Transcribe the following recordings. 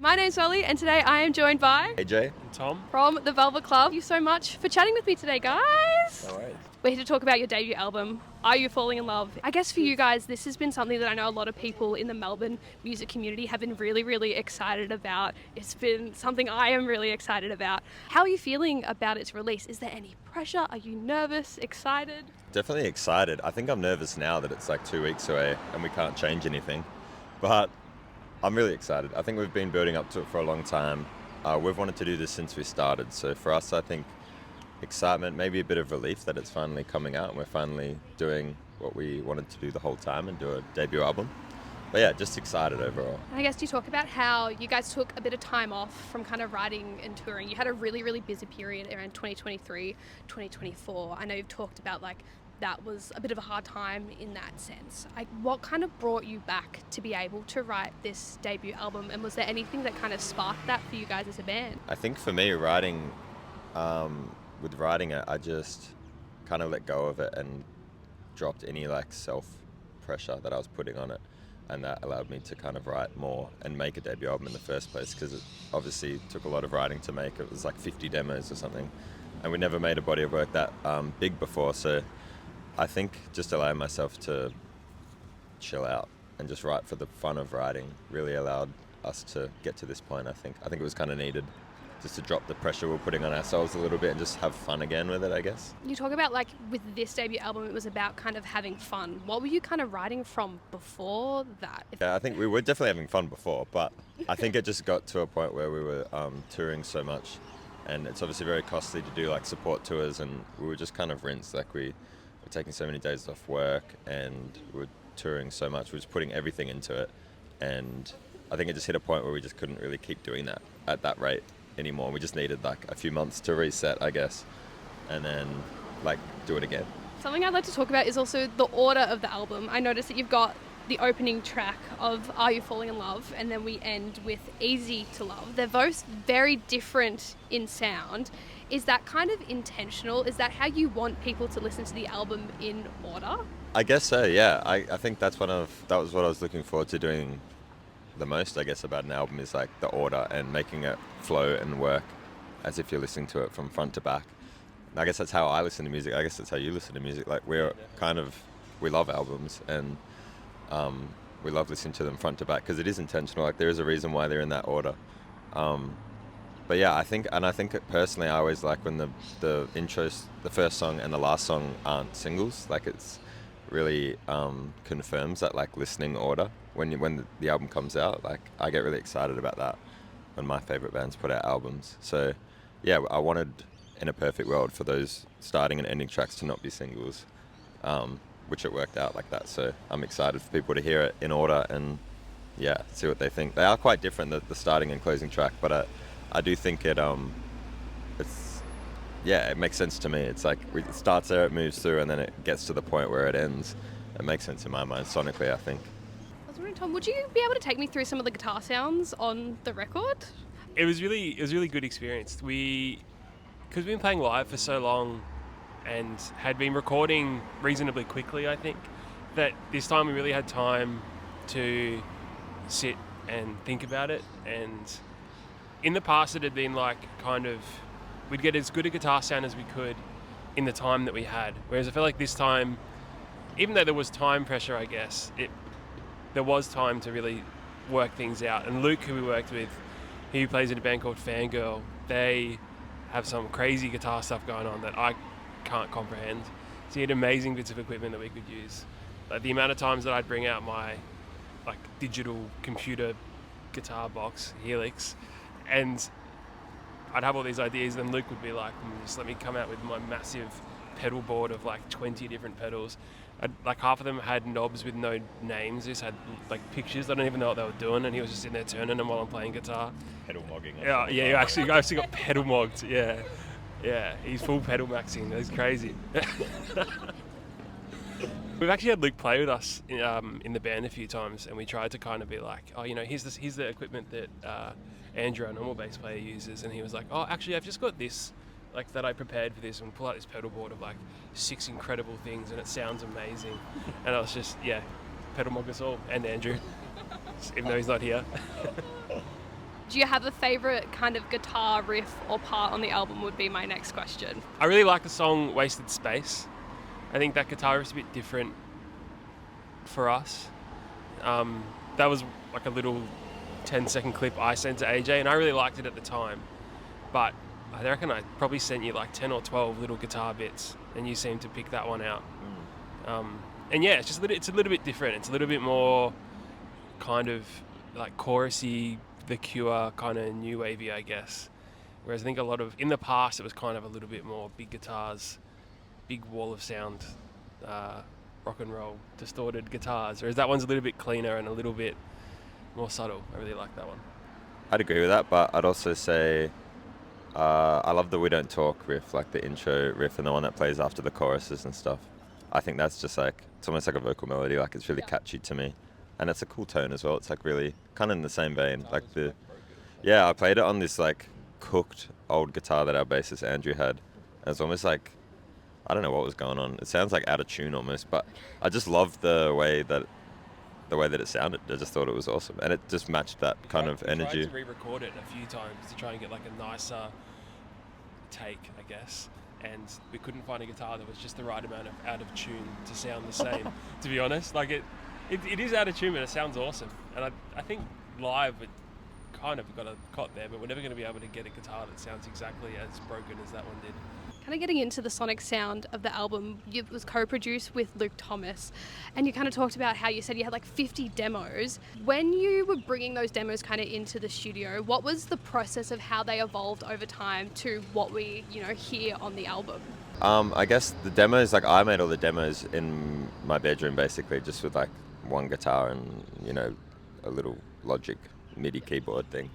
My name's Ollie, and today I am joined by AJ. And Tom. from the Velvet Club. Thank you so much for chatting with me today, guys. No worries. We're here to talk about your debut album, Are You Falling in Love? I guess for you guys, this has been something that I know a lot of people in the Melbourne music community have been really, really excited about. It's been something I am really excited about. How are you feeling about its release? Is there any pressure? Are you nervous, excited? Definitely excited. I think I'm nervous now that it's like 2 weeks away and we can't change anything. But I'm really excited. I think we've been building up to it for a long time. We've wanted to do this since we started. So for us, I think excitement, maybe a bit of relief that it's finally coming out and we're finally doing what we wanted to do the whole time and do a debut album. But yeah, just excited overall. I guess you talk about how you guys took a bit of time off from kind of writing and touring. You had a really, really busy period around 2023, 2024. I know you've talked about that was a bit of a hard time in that sense. What kind of brought you back to be able to write this debut album, and was there anything that kind of sparked that for you guys as a band? I think for me, with writing it, I just kind of let go of it and dropped any self pressure that I was putting on it, and that allowed me to kind of write more and make a debut album in the first place, because it obviously took a lot of writing to make. It was like 50 demos or something, and we never made a body of work that big before. So I think just allowing myself to chill out and just write for the fun of writing really allowed us to get to this point. I think it was kind of needed, just to drop the pressure we're putting on ourselves a little bit and just have fun again with it, I guess. You talk about with this debut album, it was about kind of having fun. What were you kind of writing from before that? Yeah, I think we were definitely having fun before, but I think it just got to a point where we were touring so much, and it's obviously very costly to do support tours, and we were just kind of rinsed. We were taking so many days off work and we were touring so much, we were just putting everything into it, and I think it just hit a point where we just couldn't really keep doing that at that rate anymore. We just needed a few months to reset, I guess, and then do it again. Something I'd like to talk about is also the order of the album. I noticed that you've got the opening track of Are You Falling in Love, and then we end with Easy to Love. They're both very different in sound. Is that kind of intentional? Is that how you want people to listen to the album in order? I guess so, yeah. I think that was what I was looking forward to doing the most, I guess, about an album, is the order and making it flow and work as if you're listening to it from front to back. And I guess that's how I listen to music. I guess that's how you listen to music. We love albums, and we love listening to them front to back because it is intentional. There is a reason why they're in that order. But yeah, I think personally, I always like when the intros, the first song and the last song aren't singles. It's really confirms that listening order when the album comes out. I get really excited about that when my favorite bands put out albums. So yeah, I wanted, in a perfect world, for those starting and ending tracks to not be singles, which it worked out like that. So I'm excited for people to hear it in order and see what they think. They are quite different, the starting and closing track, but I do think it makes sense to me. It starts there, it moves through, and then it gets to the point where it ends. It makes sense in my mind sonically, I think. I was wondering, Tom, would you be able to take me through some of the guitar sounds on the record? It was really good experience. Because we've been playing live for so long and had been recording reasonably quickly, I think, that this time we really had time to sit and think about it. And in the past, it had been we'd get as good a guitar sound as we could in the time that we had. Whereas I feel like this time, even though there was time pressure, I guess, there was time to really work things out. And Luke, who we worked with, he plays in a band called Fangirl, they have some crazy guitar stuff going on that I can't comprehend. So he had amazing bits of equipment that we could use. The amount of times that I'd bring out my digital computer guitar box, Helix, and I'd have all these ideas, and then Luke would be just let me come out with my massive pedal board of 20 different pedals. Half of them had knobs with no names, just had pictures. I don't even know what they were doing, and he was just in there turning them while I'm playing guitar. Pedal mogging. Yeah, I actually got pedal mogged. Yeah, he's full pedal maxing. That's crazy. We've actually had Luke play with us in the band a few times, and we tried to kind of be here's the equipment that Andrew, our normal bass player, uses, and he was actually I've just got this that I prepared for this, and pull out this pedal board of 6 incredible things, and it sounds amazing. And I was just pedal mog us all, and Andrew, even though he's not here. Do you have a favourite kind of guitar riff or part on the album would be my next question. I really like the song Wasted Space. I think that guitar riff's a bit different for us. That was like a little 10-second clip I sent to AJ, and I really liked it at the time. But I reckon I probably sent you like 10 or 12 little guitar bits, and you seemed to pick that one out. And yeah, it's a little bit different. It's a little bit more kind of like chorusy, The Cure kind of new wavy, I guess. Whereas I think in the past, it was kind of a little bit more big guitars, big wall of sound, rock and roll, distorted guitars. Whereas that one's a little bit cleaner and a little bit more subtle. I really like that one. I'd agree with that, but I'd also say I love the We Don't Talk riff, like the intro riff and the one that plays after the choruses and stuff. I think that's just like, it's almost like a vocal melody, like it's really catchy to me. And it's a cool tone as well. It's like really kind of in the same vein. Like I played it on this like cooked old guitar that our bassist Andrew had. And it's almost like, I don't know what was going on. It sounds like out of tune almost, but I just loved the way that it sounded. I just thought it was awesome, and it just matched that kind of energy. We tried to re-record it a few times to try and get like a nicer take, I guess. And we couldn't find a guitar that was just the right amount of out of tune to sound the same. To be honest, like it is out of tune, but it sounds awesome. And I think live it kind of got a caught there, but we're never going to be able to get a guitar that sounds exactly as broken as that one did. Kind of getting into the sonic sound of the album, it was co-produced with Luke Thomas, and you kind of talked about how you said you had like 50 demos. When you were bringing those demos kind of into the studio, what was the process of how they evolved over time to what we, hear on the album? I guess the demos, like I made all the demos in my bedroom basically, just with like one guitar and, a little Logic MIDI keyboard thing.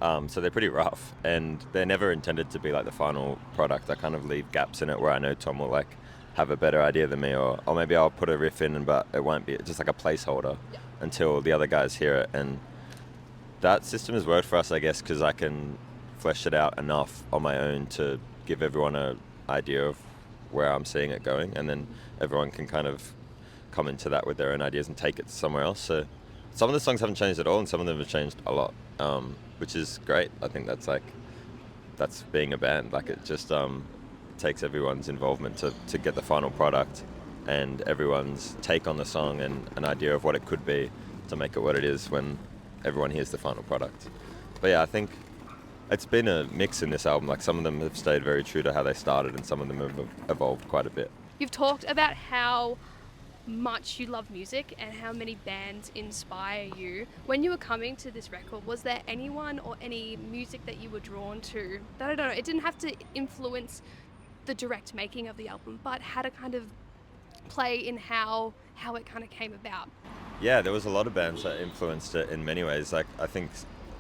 So they're pretty rough, and they're never intended to be like the final product. I kind of leave gaps in it where I know Tom will like have a better idea than me, or maybe I'll put a riff in, but it won't be just like a placeholder until the other guys hear it. And that system has worked for us, I guess, because I can flesh it out enough on my own to give everyone an idea of where I'm seeing it going, and then everyone can kind of come into that with their own ideas and take it somewhere else. So some of the songs haven't changed at all, and some of them have changed a lot. Which is great. I think that's being a band. Like it just takes everyone's involvement to get the final product, and everyone's take on the song and an idea of what it could be to make it what it is when everyone hears the final product. But yeah, I think it's been a mix in this album. Like some of them have stayed very true to how they started, and some of them have evolved quite a bit. You've talked about how much you love music and how many bands inspire you. When you were coming to this record, was there anyone or any music that you were drawn to that, I don't know, it didn't have to influence the direct making of the album, but had a kind of play in how it kind of came about? Yeah, there was a lot of bands that influenced it in many ways. Like I think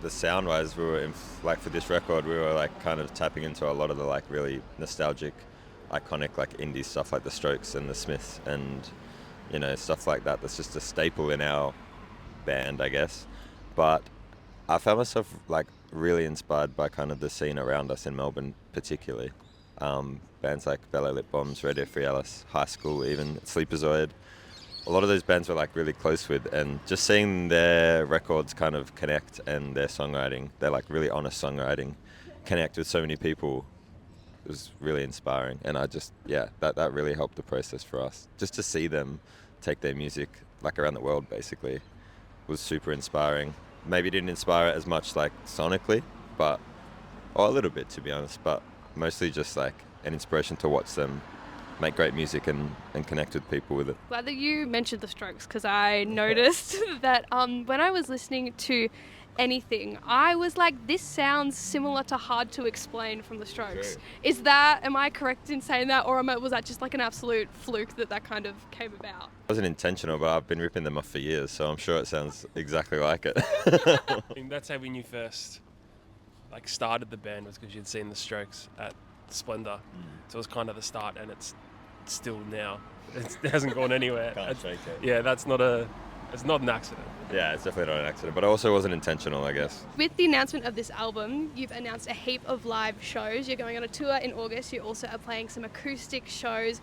the sound wise, we were like for this record, we were like kind of tapping into a lot of the like really nostalgic, iconic like indie stuff like the Strokes and the Smiths and stuff like that. That's just a staple in our band, I guess. But I found myself like really inspired by kind of the scene around us in Melbourne, particularly. Bands like Bellow Lip Bombs, Radio Free Alice, High School, even Sleeperzoid. A lot of those bands were like really close with, and just seeing their records kind of connect and their songwriting, their like really honest songwriting, connect with so many people. It was really inspiring, and that really helped the process for us. Just to see them take their music like around the world basically was super inspiring. Maybe didn't inspire it as much like sonically, but a little bit to be honest, but mostly just like an inspiration to watch them make great music and connect with people with it. Glad that you mentioned the Strokes, because I noticed that when I was listening to Anything, I was like, this sounds similar to Hard to Explain from the Strokes. True. Am I correct in saying that, or was that just like an absolute fluke that kind of came about? It wasn't intentional, but I've been ripping them off for years, so I'm sure it sounds exactly like it. I think that's how when you first like started the band, was because you'd seen the Strokes at Splendor. So it was kind of the start, and it's still now. It hasn't gone anywhere. Can't shake it. Yeah, that's not a It's not an accident. Yeah, it's definitely not an accident, but it also wasn't intentional, I guess. With the announcement of this album, you've announced a heap of live shows. You're going on a tour in August. You also are playing some acoustic shows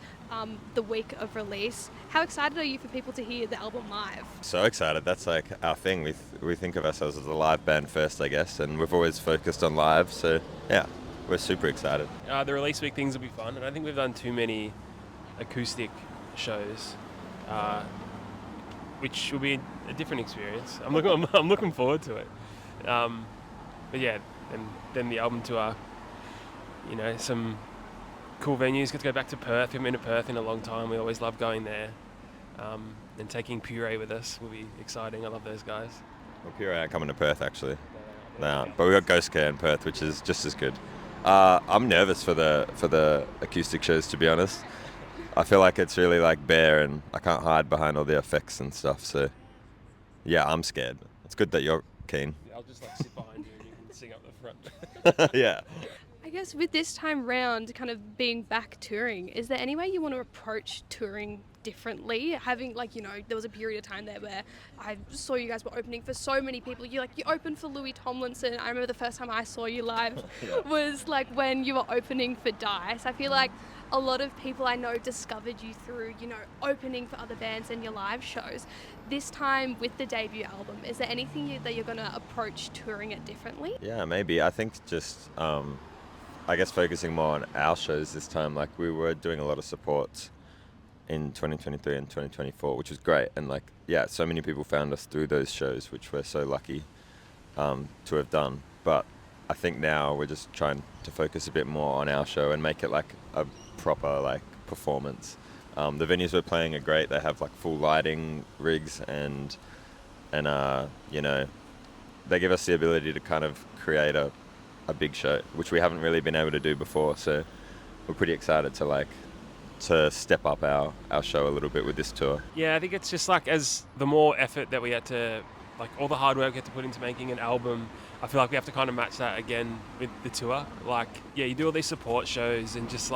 the week of release. How excited are you for people to hear the album live? So excited. That's like our thing. We think of ourselves as a live band first, I guess, and we've always focused on live. So yeah, we're super excited. The release week things will be fun, and I think we've done too many acoustic shows, which will be a different experience. I'm looking forward to it. But yeah, and then the album tour, some cool venues. Get to go back to Perth. We haven't been to Perth in a long time. We always love going there. And taking Puree with us will be exciting. I love those guys. Well, Pure aren't coming to Perth, actually. No, but we got Ghost Care in Perth, which is just as good. I'm nervous for the acoustic shows, to be honest. I feel like it's really like bare, and I can't hide behind all the effects and stuff. So, yeah, I'm scared. It's good that you're keen. Yeah, I'll just sit behind you and you can sing up the front. Yeah. I guess with this time round, kind of being back touring, is there any way you want to approach touring differently? Having there was a period of time there where I saw you guys were opening for so many people. You opened for Louis Tomlinson. I remember the first time I saw you live was like when you were opening for Dice. I feel like a lot of people I know discovered you through, opening for other bands and your live shows. This time with the debut album, is there anything that you're going to approach touring it differently? Yeah, maybe. I think just, I guess focusing more on our shows this time. Like, we were doing a lot of support in 2023 and 2024, which was great. And so many people found us through those shows, which we're so lucky to have done. But I think now we're just trying to focus a bit more on our show and make it like a proper performance. The venues we're playing are great. They have full lighting rigs and they give us the ability to kind of create a big show, which we haven't really been able to do before. So we're pretty excited to step up our show a little bit with this tour. Yeah, I think it's just as the more effort that we had to, all the hard work we had to put into making an album, I feel like we have to kind of match that again with the tour. You do all these support shows and just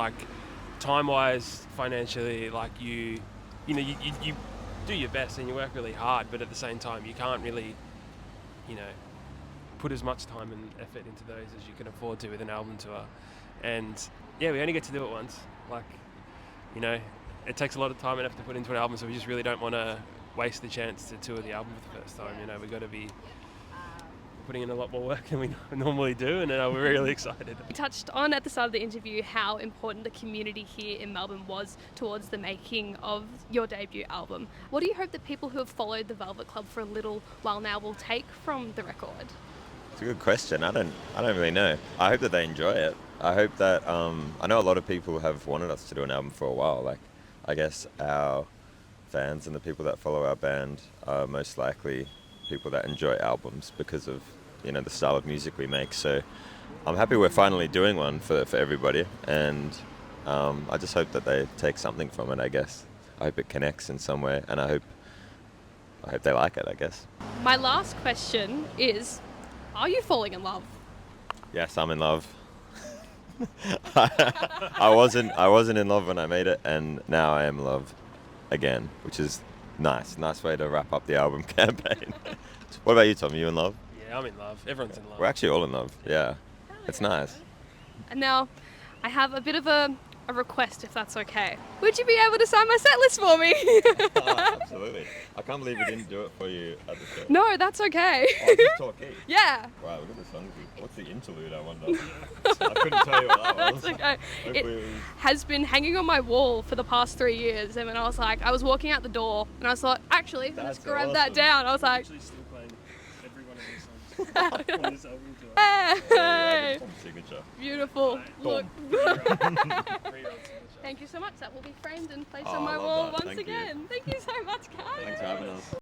time-wise, financially, you do your best and you work really hard, but at the same time, you can't really, put as much time and effort into those as you can afford to with an album tour. And yeah, we only get to do it once. It takes a lot of time and effort to put into an album, so we just really don't want to waste the chance to tour the album for the first time. We've got to be putting in a lot more work than we normally do, and we're really excited. You touched on at the start of the interview how important the community here in Melbourne was towards the making of your debut album. What do you hope that people who have followed the Velvet Club for a little while now will take from the record? It's a good question. I don't really know. I hope that they enjoy it. I hope that I know a lot of people have wanted us to do an album for a while. I guess our fans and the people that follow our band are most likely people that enjoy albums because of the style of music we make. So I'm happy we're finally doing one for everybody, and I just hope that they take something from it. I guess I hope it connects in some way, and I hope they like it, I guess. My last question is, are you falling in love? Yes, I'm in love. I wasn't in love when I made it, and now I am in love again, which is nice way to wrap up the album campaign. What about you, Tom? Are you in love? Yeah, I'm in love. Everyone's in love. We're actually all in love. Yeah, it's nice. And now I have a bit of a request, if that's okay. Would you be able to sign my set list for me? Oh, absolutely. I can't believe we didn't do it for you at the show. No, that's okay. Oh, just talking. Yeah. Wow, look at the song. What's the interlude, I wonder? I couldn't tell you what that was. That's okay. It has been hanging on my wall for the past 3 years, and when I was walking out the door, and I thought, actually, let's grab that down. I was like, I'm actually still playing every one of these songs on this album tour. hey! Signature. Beautiful. Boom. Look. Thank you so much. That will be framed and placed on my wall that. once Thank you. again. Thank you so much, guys. Thanks for having us.